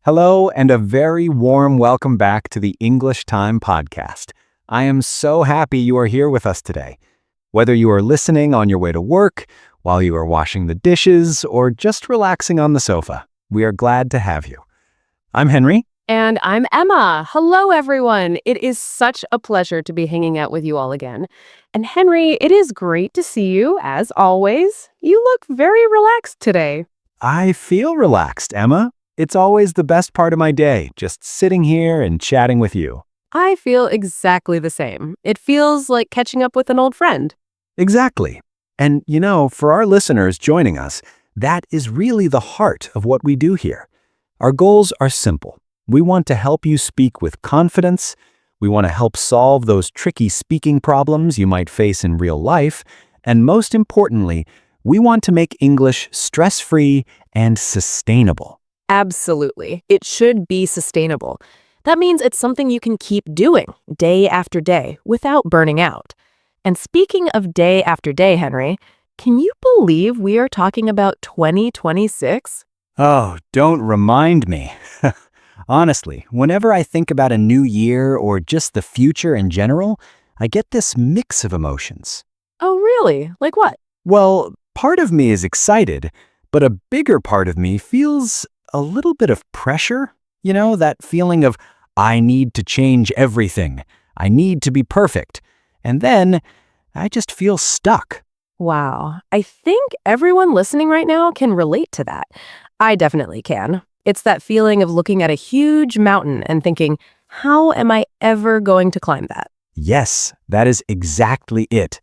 Hello, and a very warm welcome back to the English Time podcast. I am so happy you are here with us today. Whether you are listening on your way to work, while you are washing the dishes, or just relaxing on the sofa, we are glad to have you. I'm Henry. And I'm Emma. Hello, everyone. It is such a pleasure to be hanging out with you all again. And Henry, it is great to see you, as always. You look very relaxed today. I feel relaxed, Emma. It's always the best part of my day, just sitting here and chatting with you. I feel exactly the same. It feels like catching up with an old friend. Exactly. And for our listeners joining us, that is really the heart of what we do here. Our goals are simple. We want to help you speak with confidence. We want to help solve those tricky speaking problems you might face in real life. And most importantly, we want to make English stress-free and sustainable. Absolutely. It should be sustainable. That means it's something you can keep doing day after day without burning out. And speaking of day after day, Henry, can you believe we are talking about 2026? Oh, don't remind me. Honestly, whenever I think about a new year or just the future in general, I get this mix of emotions. Oh, really? Like what? Well, part of me is excited, but a bigger part of me feels a little bit of pressure. That feeling of, I need to change everything. I need to be perfect. And then I just feel stuck. Wow. I think everyone listening right now can relate to that. I definitely can. It's that feeling of looking at a huge mountain and thinking, how am I ever going to climb that? Yes, that is exactly it.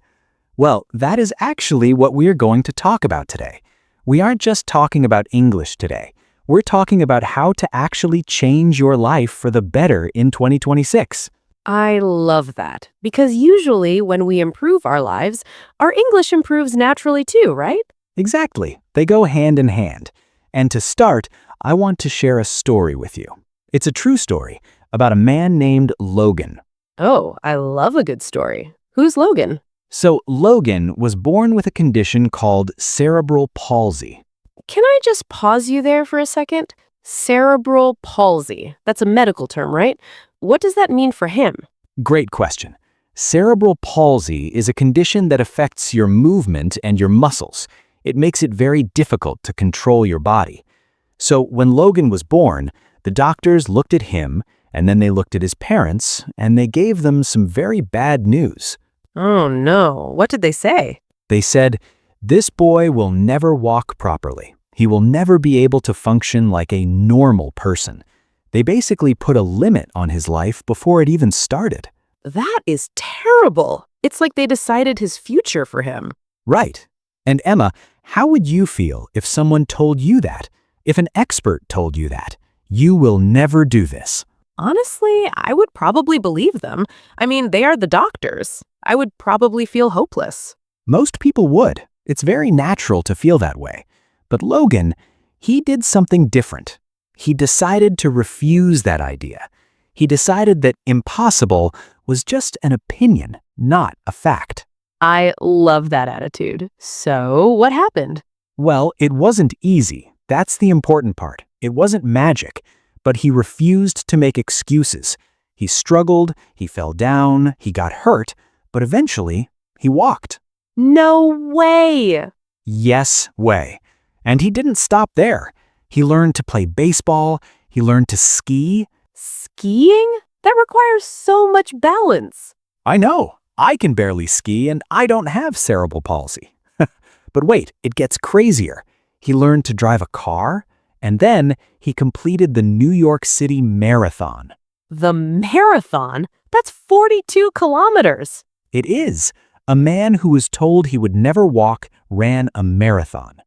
Well, that is actually what we are going to talk about today. We aren't just talking about English today. We're talking about how to actually change your life for the better in 2026. I love that. Because usually when we improve our lives, our English improves naturally too, right? Exactly. They go hand in hand. And to start, I want to share a story with you. It's a true story about a man named Logan. Oh, I love a good story. Who's Logan? So Logan was born with a condition called cerebral palsy. Can I just pause you there for a second? Cerebral palsy. That's a medical term, right? What does that mean for him? Great question. Cerebral palsy is a condition that affects your movement and your muscles. It makes it very difficult to control your body. So when Logan was born, the doctors looked at him, and then they looked at his parents, and they gave them some very bad news. Oh no, what did they say? They said, "This boy will never walk properly. He will never be able to function like a normal person." They basically put a limit on his life before it even started. That is terrible. It's like they decided his future for him. Right. And Emma, how would you feel if someone told you that? If an expert told you that? You will never do this. Honestly, I would probably believe them. I mean, they are the doctors. I would probably feel hopeless. Most people would. It's very natural to feel that way. But Logan, he did something different. He decided to refuse that idea. He decided that impossible was just an opinion, not a fact. I love that attitude. So, what happened? Well, it wasn't easy. That's the important part. It wasn't magic. But he refused to make excuses. He struggled, he fell down, he got hurt, but eventually he walked. No way! Yes way. And he didn't stop there. He learned to play baseball. He learned to ski. Skiing? That requires so much balance. I know. I can barely ski and I don't have cerebral palsy. But wait, it gets crazier. He learned to drive a car, and then he completed the New York City Marathon. The marathon? That's 42 kilometers. It is. A man who was told he would never walk ran a marathon.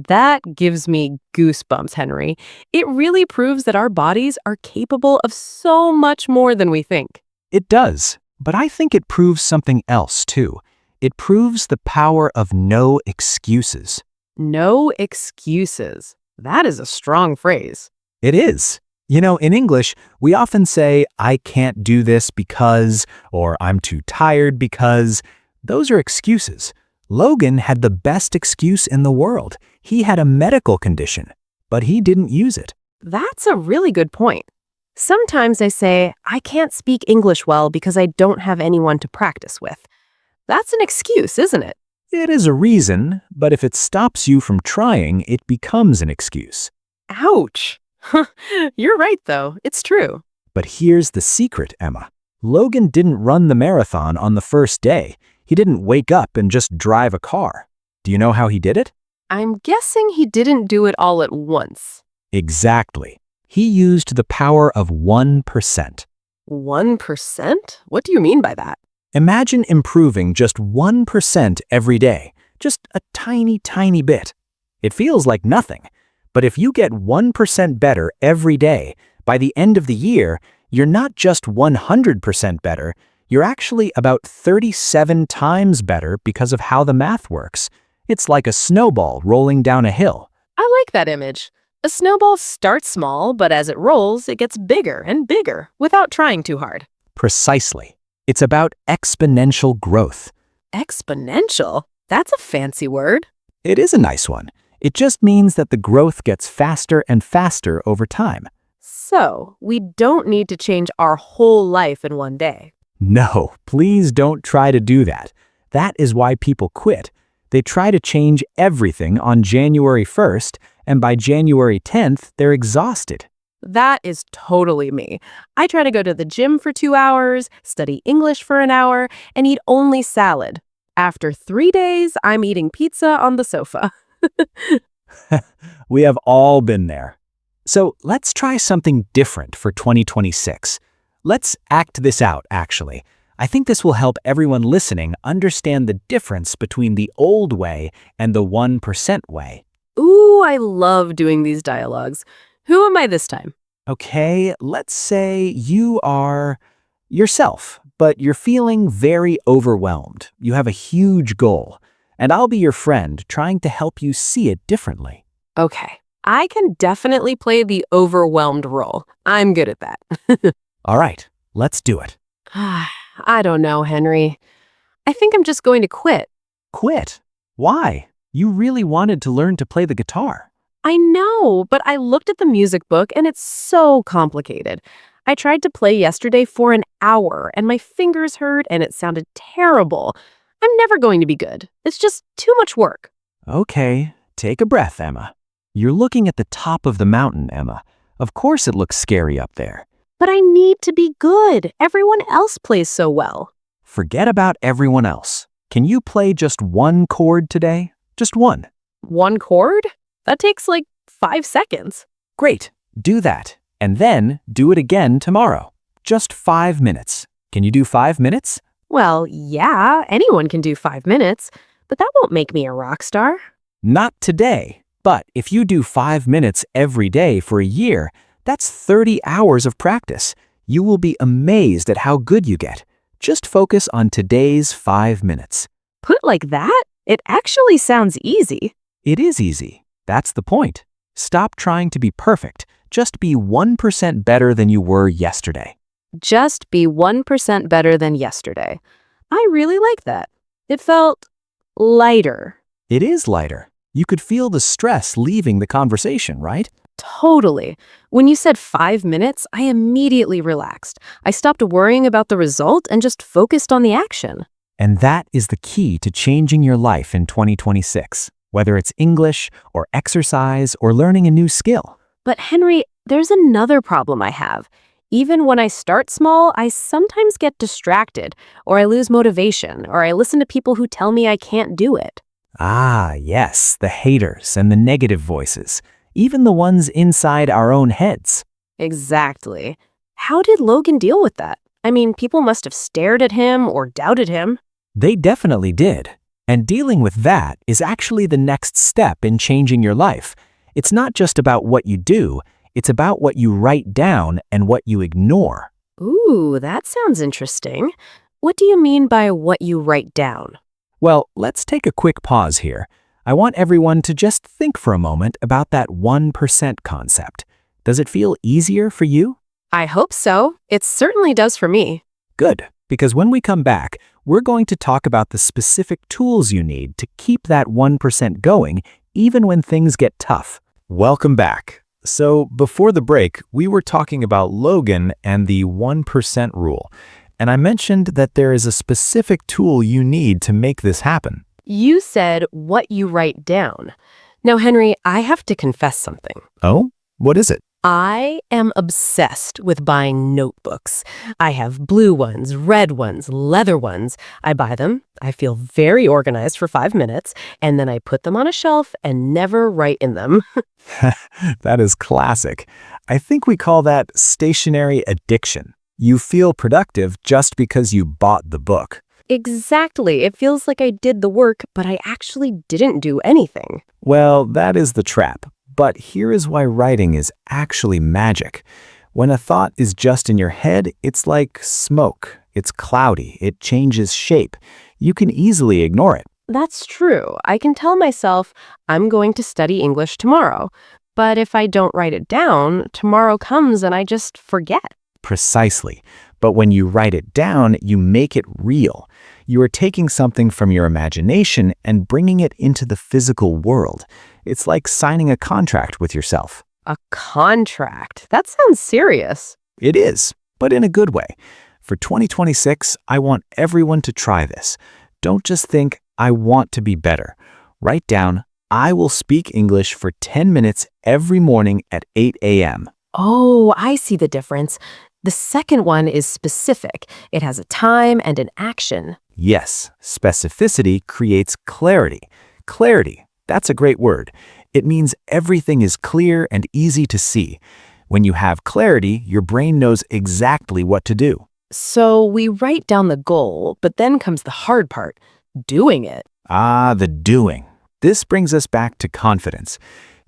That gives me goosebumps, Henry. It really proves that our bodies are capable of so much more than we think. It does, but I think it proves something else too. It proves the power of no excuses. No excuses. That is a strong phrase. It is. In English, we often say, I can't do this because, or I'm too tired because. Those are excuses. Logan had the best excuse in the world. He had a medical condition, but he didn't use it. That's a really good point. Sometimes I say, I can't speak English well because I don't have anyone to practice with. That's an excuse, isn't it? It is a reason, but if it stops you from trying, it becomes an excuse. Ouch. You're right, though. It's true. But here's the secret, Emma. Logan didn't run the marathon on the first day. He didn't wake up and just drive a car. Do you know how he did it? I'm guessing he didn't do it all at once. Exactly. He used the power of 1%. 1%? What do you mean by that? Imagine improving just 1% every day, just a tiny, tiny bit. It feels like nothing, but if you get 1% better every day, by the end of the year, you're not just 100% better, you're actually about 37 times better because of how the math works. It's like a snowball rolling down a hill. I like that image. A snowball starts small, but as it rolls, it gets bigger and bigger without trying too hard. Precisely. It's about exponential growth. Exponential? That's a fancy word. It is a nice one. It just means that the growth gets faster and faster over time. So, we don't need to change our whole life in one day. No, please don't try to do that. That is why people quit. They try to change everything on January 1st, and by January 10th, they're exhausted. That is totally me. I try to go to the gym for 2 hours, study English for an hour, and eat only salad. After 3 days, I'm eating pizza on the sofa. We have all been there. So let's try something different for 2026. Let's act this out, actually. I think this will help everyone listening understand the difference between the old way and the 1% way. Ooh, I love doing these dialogues. Who am I this time? Okay, let's say you are yourself, but you're feeling very overwhelmed. You have a huge goal, and I'll be your friend trying to help you see it differently. Okay, I can definitely play the overwhelmed role. I'm good at that. All right, let's do it. I don't know, Henry. I think I'm just going to quit. Quit? Why? You really wanted to learn to play the guitar. I know, but I looked at the music book and it's so complicated. I tried to play yesterday for an hour and my fingers hurt and it sounded terrible. I'm never going to be good. It's just too much work. Okay, take a breath, Emma. You're looking at the top of the mountain, Emma. Of course it looks scary up there. But I need to be good. Everyone else plays so well. Forget about everyone else. Can you play just one chord today? Just one. One chord? That takes like 5 seconds. Great, do that. And then do it again tomorrow. Just 5 minutes. Can you do 5 minutes? Well, yeah, anyone can do 5 minutes, but that won't make me a rock star. Not today, but if you do 5 minutes every day for a year, that's 30 hours of practice. You will be amazed at how good you get. Just focus on today's 5 minutes. Put like that? It actually sounds easy. It is easy. That's the point. Stop trying to be perfect. Just be 1% better than you were yesterday. Just be 1% better than yesterday. I really like that. It felt lighter. It is lighter. You could feel the stress leaving the conversation, right? Totally. When you said 5 minutes, I immediately relaxed. I stopped worrying about the result and just focused on the action. And that is the key to changing your life in 2026, whether it's English or exercise or learning a new skill. But Henry, there's another problem I have. Even when I start small, I sometimes get distracted, or I lose motivation, or I listen to people who tell me I can't do it. Ah, yes, the haters and the negative voices, even the ones inside our own heads. Exactly. How did Logan deal with that? I mean, people must have stared at him or doubted him. They definitely did. And dealing with that is actually the next step in changing your life. It's not just about what you do, it's about what you write down and what you ignore. Ooh, that sounds interesting. What do you mean by what you write down? Well, let's take a quick pause here. I want everyone to just think for a moment about that 1% concept. Does it feel easier for you? I hope so. It certainly does for me. Good, because when we come back, we're going to talk about the specific tools you need to keep that 1% going even when things get tough. Welcome back. So, before the break, we were talking about Logan and the 1% rule. And I mentioned that there is a specific tool you need to make this happen. You said what you write down. Now, Henry, I have to confess something. Oh? What is it? I am obsessed with buying notebooks. I have blue ones, red ones, leather ones. I buy them, I feel very organized for 5 minutes, and then I put them on a shelf and never write in them. That is classic. I think we call that stationary addiction. You feel productive just because you bought the book. Exactly. It feels like I did the work, but I actually didn't do anything. Well, that is the trap. But here is why writing is actually magic. When a thought is just in your head, it's like smoke. It's cloudy. It changes shape. You can easily ignore it. That's true. I can tell myself I'm going to study English tomorrow. But if I don't write it down, tomorrow comes and I just forget. Precisely. But when you write it down, you make it real. You are taking something from your imagination and bringing it into the physical world. It's like signing a contract with yourself. A contract? That sounds serious. It is, but in a good way. For 2026, I want everyone to try this. Don't just think, I want to be better. Write down, I will speak English for 10 minutes every morning at 8 a.m. Oh, I see the difference. The second one is specific. It has a time and an action. Yes, specificity creates clarity. Clarity, that's a great word. It means everything is clear and easy to see. When you have clarity, your brain knows exactly what to do. So we write down the goal, but then comes the hard part, doing it. Ah, the doing. This brings us back to confidence.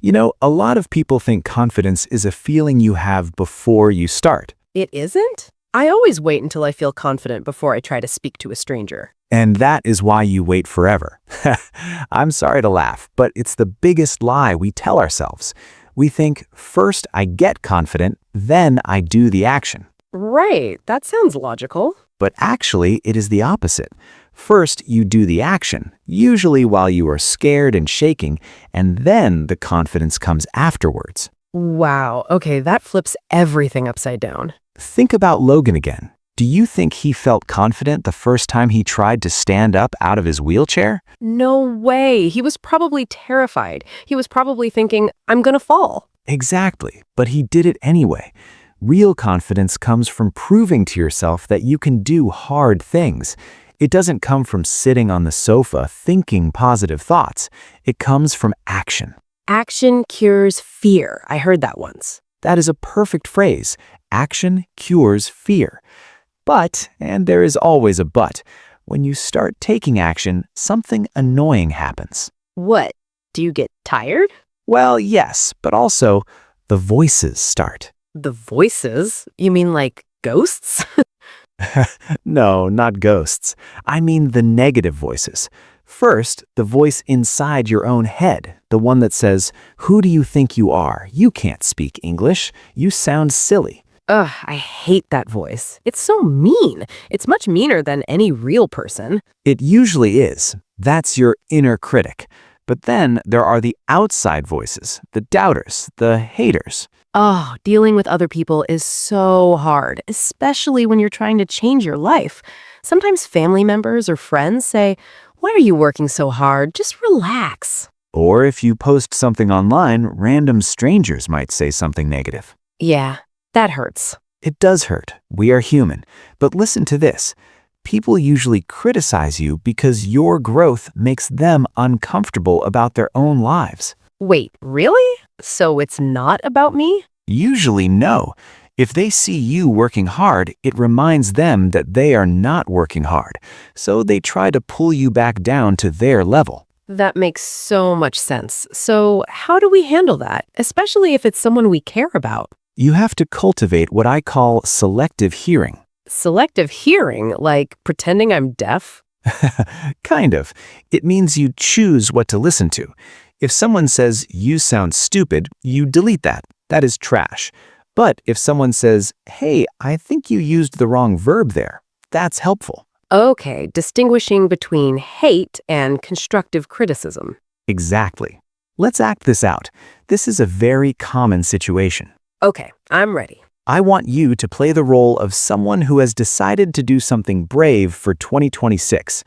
You know, a lot of people think confidence is a feeling you have before you start. It isn't? I always wait until I feel confident before I try to speak to a stranger. And that is why you wait forever. I'm sorry to laugh, but it's the biggest lie we tell ourselves. We think, first I get confident, then I do the action. Right, that sounds logical. But actually, it is the opposite. First, you do the action, usually while you are scared and shaking, and then the confidence comes afterwards. Wow, okay, that flips everything upside down. Think about Logan again. Do you think he felt confident the first time he tried to stand up out of his wheelchair? No way. He was probably terrified. He was probably thinking, I'm gonna fall. Exactly, but he did it anyway. Real confidence comes from proving to yourself that you can do hard things. It doesn't come from sitting on the sofa thinking positive thoughts. It comes from action. Action cures fear. I heard that once. That is a perfect phrase. Action cures fear. But, and there is always a but, when you start taking action, something annoying happens. What? Do you get tired? Well, yes, but also the voices start. The voices? You mean like ghosts? No, not ghosts. I mean the negative voices. First, the voice inside your own head, the one that says, "Who do you think you are? You can't speak English. You sound silly." Ugh, I hate that voice. It's so mean. It's much meaner than any real person. It usually is. That's your inner critic. But then there are the outside voices, the doubters, the haters. Oh, dealing with other people is so hard, especially when you're trying to change your life. Sometimes family members or friends say, "Why are you working so hard? Just relax." Or if you post something online, random strangers might say something negative. Yeah, that hurts. It does hurt. We are human. But listen to this. People usually criticize you because your growth makes them uncomfortable about their own lives. Wait, really? So it's not about me? Usually, no. If they see you working hard, it reminds them that they are not working hard. So they try to pull you back down to their level. That makes so much sense. So how do we handle that, especially if it's someone we care about? You have to cultivate what I call selective hearing. Selective hearing, like pretending I'm deaf? Kind of. It means you choose what to listen to. If someone says, "You sound stupid," you delete that. That is trash. But if someone says, "Hey, I think you used the wrong verb there," that's helpful. Okay, distinguishing between hate and constructive criticism. Exactly. Let's act this out. This is a very common situation. Okay, I'm ready. I want you to play the role of someone who has decided to do something brave for 2026.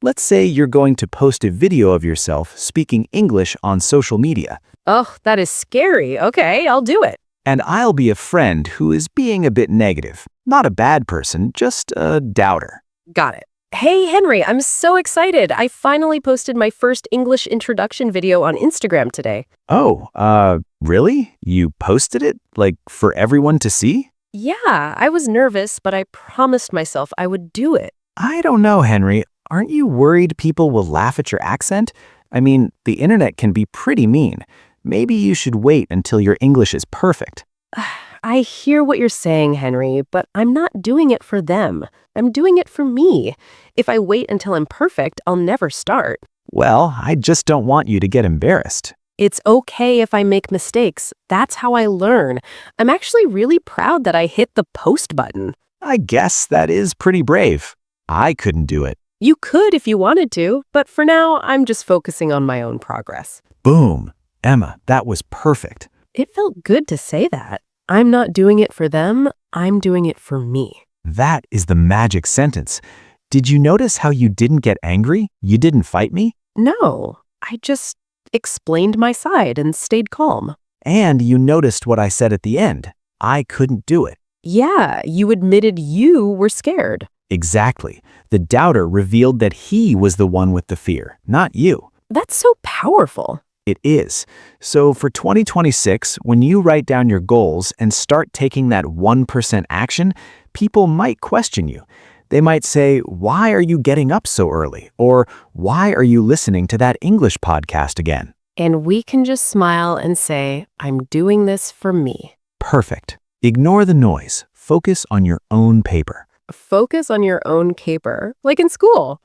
Let's say you're going to post a video of yourself speaking English on social media. Oh, that is scary. Okay, I'll do it. And I'll be a friend who is being a bit negative. Not a bad person, just a doubter. Got it. Hey, Henry, I'm so excited. I finally posted my first English introduction video on Instagram today. Oh, really? You posted it? Like, for everyone to see? Yeah, I was nervous, but I promised myself I would do it. I don't know, Henry. Aren't you worried people will laugh at your accent? I mean, the internet can be pretty mean. Maybe you should wait until your English is perfect. I hear what you're saying, Henry, but I'm not doing it for them. I'm doing it for me. If I wait until I'm perfect, I'll never start. Well, I just don't want you to get embarrassed. It's okay if I make mistakes. That's how I learn. I'm actually really proud that I hit the post button. I guess that is pretty brave. I couldn't do it. You could if you wanted to, but for now, I'm just focusing on my own progress. Boom. Emma, that was perfect. It felt good to say that. I'm not doing it for them, I'm doing it for me. That is the magic sentence. Did you notice how you didn't get angry? You didn't fight me? No, I just explained my side and stayed calm. And you noticed what I said at the end. I couldn't do it. Yeah, you admitted you were scared. Exactly. The doubter revealed that he was the one with the fear, not you. That's so powerful. It is. So for 2026, when you write down your goals and start taking that 1% action, people might question you. They might say, "Why are you getting up so early?" Or "Why are you listening to that English podcast again?" And we can just smile and say, I'm doing this for me. Perfect. Ignore the noise. Focus on your own paper. Focus on your own caper, like in school.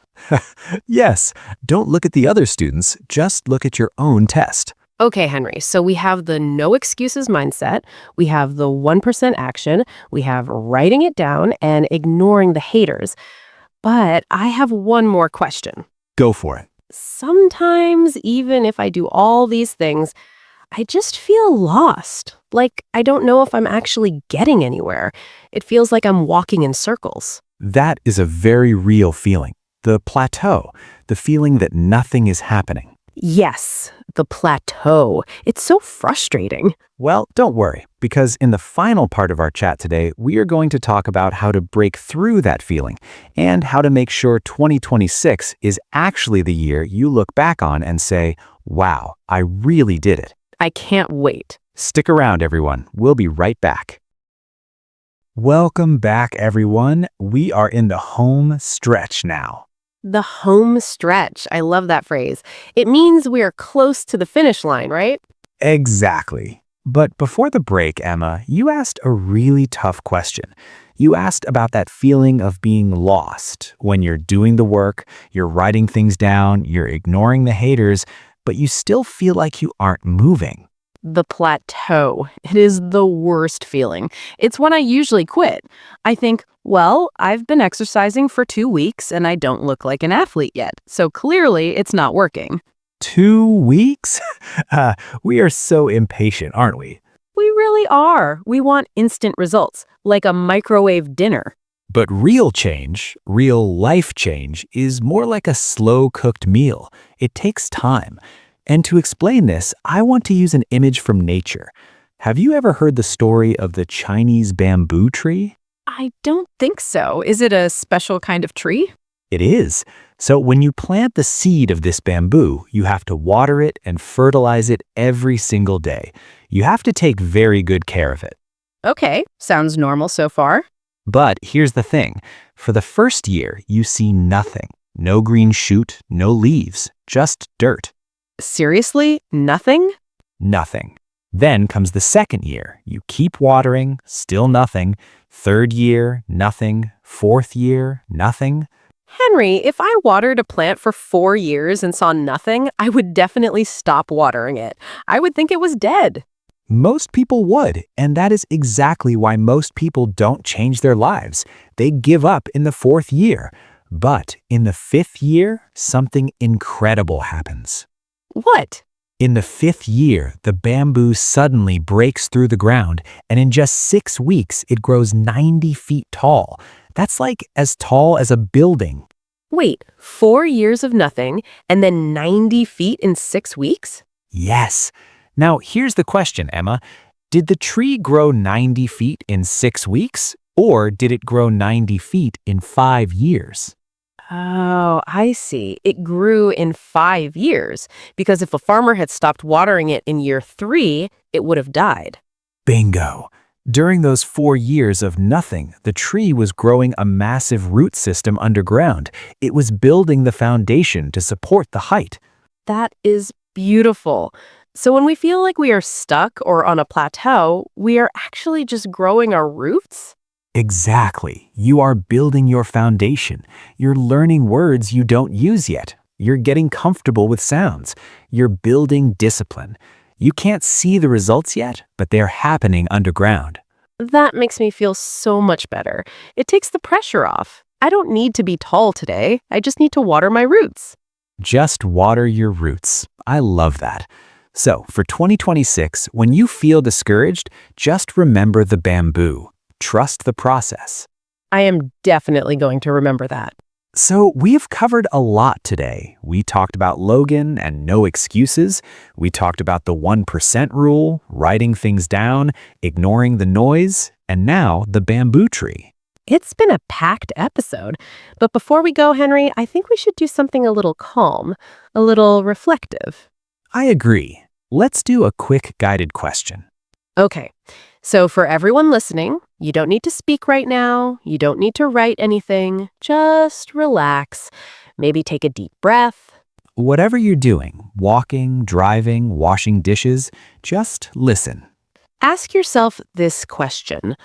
Yes, don't look at the other students, just look at your own test. Okay, Henry, so we have the no excuses mindset, we have the 1% action, we have writing it down and ignoring the haters. But I have one more question. Go for it. Sometimes, even if I do all these things, I just feel lost. Like I don't know if I'm actually getting anywhere. It feels like I'm walking in circles. That is a very real feeling. The plateau, the feeling that nothing is happening. Yes, the plateau. It's so frustrating. Well, don't worry, because in the final part of our chat today, we are going to talk about how to break through that feeling and how to make sure 2026 is actually the year you look back on and say, "Wow, I really did it." I can't wait. Stick around, everyone. We'll be right back. Welcome back, everyone. We are in the home stretch now. The home stretch. I love that phrase. It means we are close to the finish line, right? Exactly. But before the break, Emma, you asked a really tough question. You asked about that feeling of being lost when you're doing the work, you're writing things down, you're ignoring the haters, but you still feel like you aren't moving. The plateau. It is the worst feeling. It's when I usually quit. I think, well, I've been exercising for 2 weeks and I don't look like an athlete yet, so clearly it's not working. 2 weeks? We are so impatient, aren't we? We really are. We want instant results, like a microwave dinner. But real change, real life change, is more like a slow-cooked meal. It takes time. And to explain this, I want to use an image from nature. Have you ever heard the story of the Chinese bamboo tree? I don't think so. Is it a special kind of tree? It is. So when you plant the seed of this bamboo, you have to water it and fertilize it every single day. You have to take very good care of it. Okay, sounds normal so far. But here's the thing. For the first year, you see nothing. No green shoot, no leaves, just dirt. Seriously? Nothing? Nothing. Then comes the second year. You keep watering, still nothing. Third year, nothing. Fourth year, nothing. Henry, if I watered a plant for 4 years and saw nothing, I would definitely stop watering it. I would think it was dead. Most people would, and that is exactly why most people don't change their lives. They give up in the fourth year. But in the fifth year, something incredible happens. What? In the 5th year, the bamboo suddenly breaks through the ground, and in just 6 weeks, it grows 90 feet tall. That's like as tall as a building. Wait, 4 years of nothing and then 90 feet in 6 weeks? Yes. Now, here's the question, Emma. Did the tree grow 90 feet in 6 weeks, or did it grow 90 feet in 5 years? Oh, I see. It grew in 5 years because if a farmer had stopped watering it in year 3, it would have died. Bingo. During those 4 years of nothing, the tree was growing a massive root system underground. It was building the foundation to support the height. That is beautiful. So when we feel like we are stuck or on a plateau, we are actually just growing our roots? Exactly. You are building your foundation. You're learning words you don't use yet. You're getting comfortable with sounds. You're building discipline. You can't see the results yet, but they're happening underground. That makes me feel so much better. It takes the pressure off. I don't need to be tall today. I just need to water my roots. Just water your roots. I love that. So, for 2026, when you feel discouraged, just remember the bamboo. Trust the process. I am definitely going to remember that. So, we have covered a lot today. We talked about Logan and no excuses. We talked about the 1% rule, writing things down, ignoring the noise, and now the bamboo tree. It's been a packed episode. But before we go, Henry, I think we should do something a little calm, a little reflective. I agree. Let's do a quick guided question. Okay, so for everyone listening, you don't need to speak right now. You don't need to write anything. Just relax. Maybe take a deep breath. Whatever you're doing, walking, driving, washing dishes, just listen. Ask yourself this question.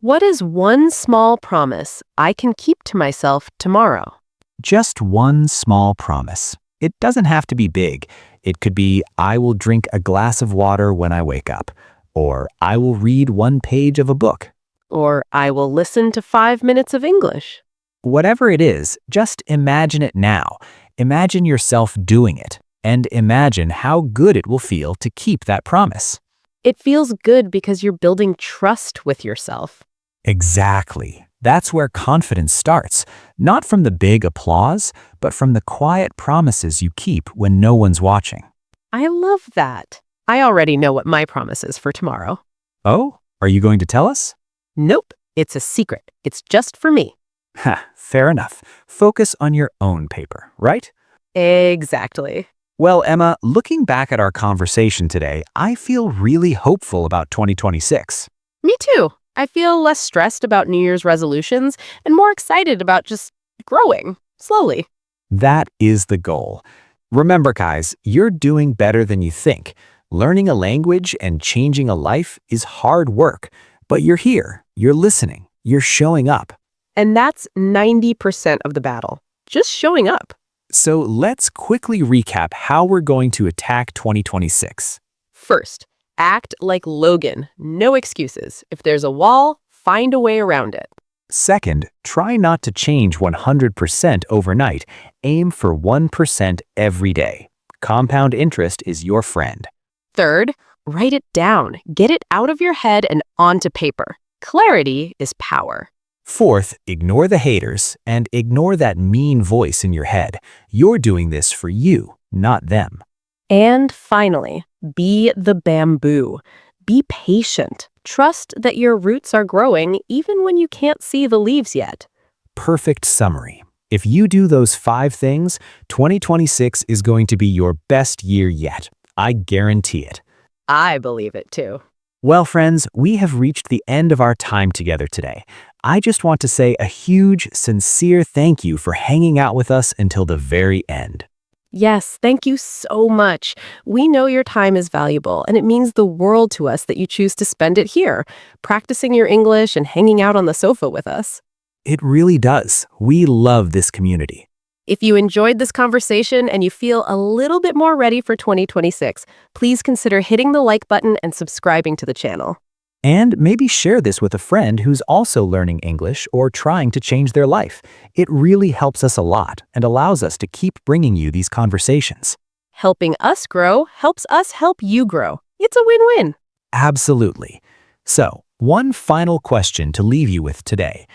What is one small promise I can keep to myself tomorrow? Just one small promise. It doesn't have to be big. It could be, I will drink a glass of water when I wake up. Or, I will read 1 page of a book. Or I will listen to 5 minutes of English. Whatever it is, just imagine it now. Imagine yourself doing it. And imagine how good it will feel to keep that promise. It feels good because you're building trust with yourself. Exactly. That's where confidence starts. Not from the big applause, but from the quiet promises you keep when no one's watching. I love that. I already know what my promise is for tomorrow. Oh, are you going to tell us? Nope, it's a secret. It's just for me. Ha, fair enough. Focus on your own paper, right? Exactly. Well, Emma, looking back at our conversation today, I feel really hopeful about 2026. Me too. I feel less stressed about New Year's resolutions and more excited about just growing slowly. That is the goal. Remember, guys, you're doing better than you think. Learning a language and changing a life is hard work, but you're here, you're listening, you're showing up. And that's 90% of the battle. Just showing up. So let's quickly recap how we're going to attack 2026. First, act like Logan. No excuses. If there's a wall, find a way around it. Second, try not to change 100% overnight. Aim for 1% every day. Compound interest is your friend. Third, write it down. Get it out of your head and onto paper. Clarity is power. Fourth, ignore the haters and ignore that mean voice in your head. You're doing this for you, not them. And finally, be the bamboo. Be patient. Trust that your roots are growing even when you can't see the leaves yet. Perfect summary. If you do those 5 things, 2026 is going to be your best year yet. I guarantee it. I believe it too. Well, friends, we have reached the end of our time together today. I just want to say a huge, sincere thank you for hanging out with us until the very end. Yes, thank you so much. We know your time is valuable, and it means the world to us that you choose to spend it here, practicing your English and hanging out on the sofa with us. It really does. We love this community. If you enjoyed this conversation and you feel a little bit more ready for 2026, please consider hitting the like button and subscribing to the channel. And maybe share this with a friend who's also learning English or trying to change their life. It really helps us a lot and allows us to keep bringing you these conversations. Helping us grow helps us help you grow. It's a win-win. Absolutely. So, one final question to leave you with today.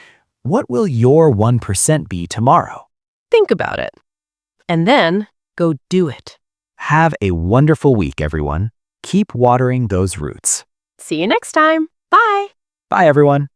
What will your 1% be tomorrow? Think about it. And then go do it. Have a wonderful week, everyone. Keep watering those roots. See you next time. Bye. Bye, everyone.